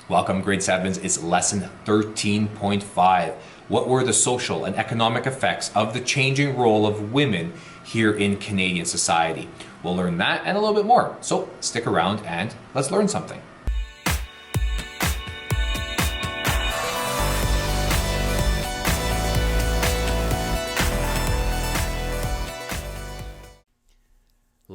Welcome, grade 7s. It's lesson 13.5. What were the social and economic effects of the changing role of women here in Canadian society? We'll learn that and a little bit more. So stick around and let's learn something.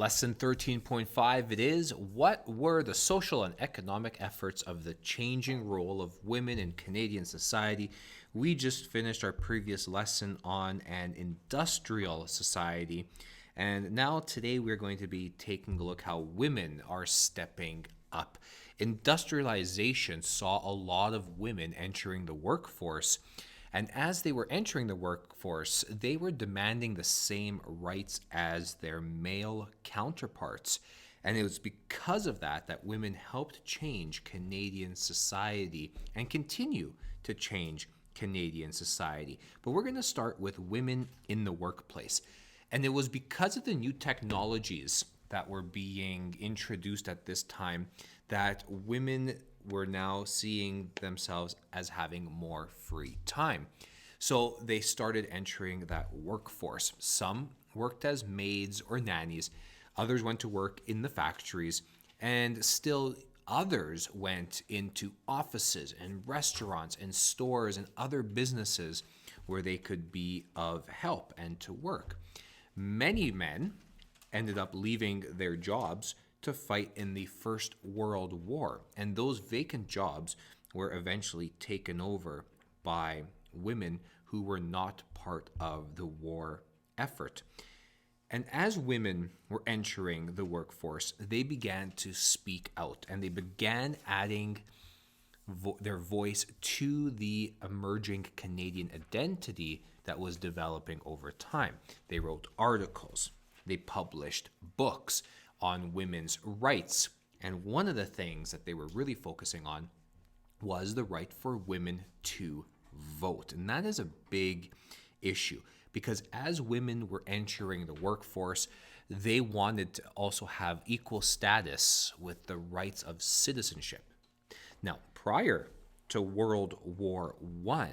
Lesson 13.5 it is, what were the social and economic efforts of the changing role of women in Canadian society? We just finished our previous lesson on an industrial society, and now today we're going to be taking a look how women are stepping up. Industrialization saw a lot of women entering the workforce. And as they were entering the workforce, they were demanding the same rights as their male counterparts. And it was because of that that women helped change Canadian society and continue to change Canadian society. But we're going to start with women in the workplace. And it was because of the new technologies that were being introduced at this time that women were now seeing themselves as having more free time. So they started entering that workforce. Some worked as maids or nannies, others went to work in the factories, and still others went into offices and restaurants and stores and other businesses where they could be of help and to work. Many men ended up leaving their jobs to fight in the First World War. And those vacant jobs were eventually taken over by women who were not part of the war effort. And as women were entering the workforce, they began to speak out and they began adding their voice to the emerging Canadian identity that was developing over time. They wrote articles, they published books on women's rights. And one of the things that they were really focusing on was the right for women to vote. And that is a big issue because as women were entering the workforce, they wanted to also have equal status with the rights of citizenship. Now, prior to World War I,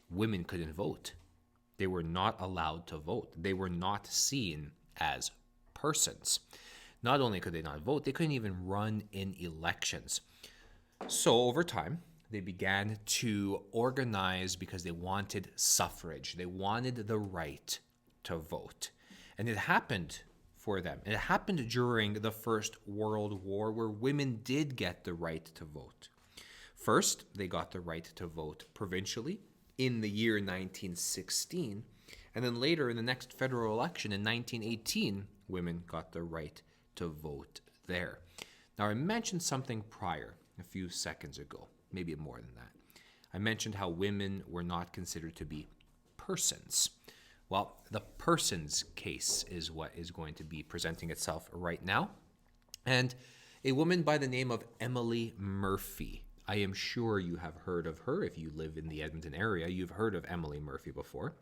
women couldn't vote. They were not allowed to vote. They were not seen as persons. Not only could they not vote, they couldn't even run in elections. So over time, they began to organize because they wanted suffrage. They wanted the right to vote. And it happened for them. It happened during the First World War where women did get the right to vote. First, they got the right to vote provincially in the year 1916. And then later in the next federal election in 1918, women got the right to vote there. Now, I mentioned something prior a few seconds ago, maybe more than that. I mentioned how women were not considered to be persons. Well, the persons case is what is going to be presenting itself right now. And a woman by the name of Emily Murphy. I am sure you have heard of her. If you live in the Edmonton area, you've heard of Emily Murphy before.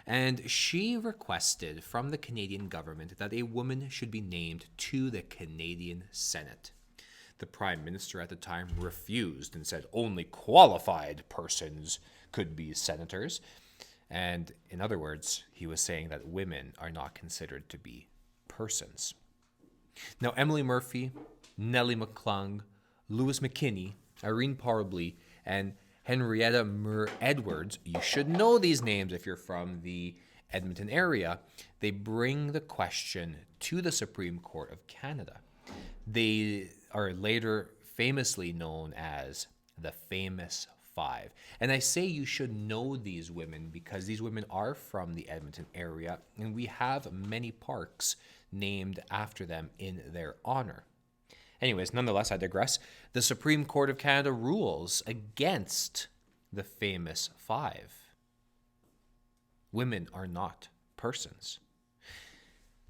And she requested from the Canadian government that a woman should be named to the Canadian Senate. The Prime Minister at the time refused and said only qualified persons could be senators. And in other words, he was saying that women are not considered to be persons. Now, Emily Murphy, Nellie McClung, Louis McKinney, Irene Parbley, and Henrietta Edwards, you should know these names if you're from the Edmonton area. They bring the question to the Supreme Court of Canada. They are later famously known as the Famous Five. And I say you should know these women because these women are from the Edmonton area, and we have many parks named after them in their honor. Anyways, nonetheless, I digress. The Supreme Court of Canada rules against the Famous Five. Women are not persons.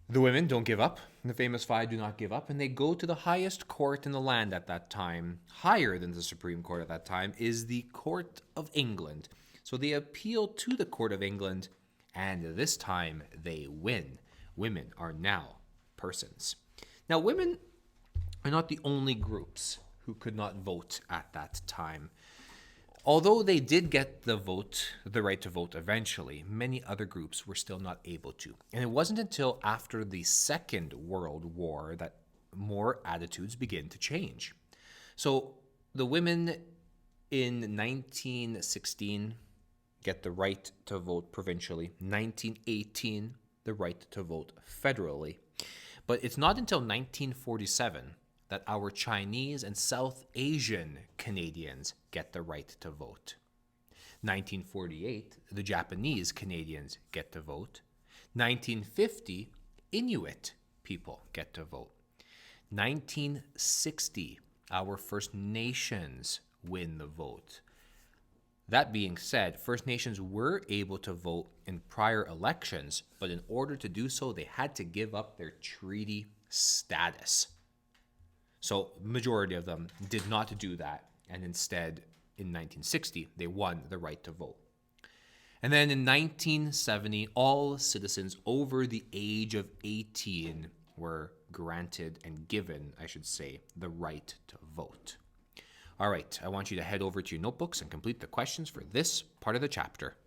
The women don't give up. The Famous Five do not give up, and they go to the highest court in the land at that time. Higher than the Supreme Court at that time is the Court of England. So they appeal to the Court of England, and this time they win. Women are now persons. Now, women are not the only groups who could not vote at that time. Although they did get the right to vote eventually, many other groups were still not able to. And it wasn't until after the Second World War that more attitudes began to change. So the women in 1916 get the right to vote provincially, 1918 the right to vote federally. But it's not until 1947 that our Chinese and South Asian Canadians get the right to vote. 1948, the Japanese Canadians get to vote. 1950, Inuit people get to vote. 1960, our First Nations win the vote. That being said, First Nations were able to vote in prior elections, but in order to do so, they had to give up their treaty status. So majority of them did not do that, and instead, in 1960, they won the right to vote. And then in 1970, all citizens over the age of 18 were granted and given, I should say, the right to vote. All right, I want you to head over to your notebooks and complete the questions for this part of the chapter.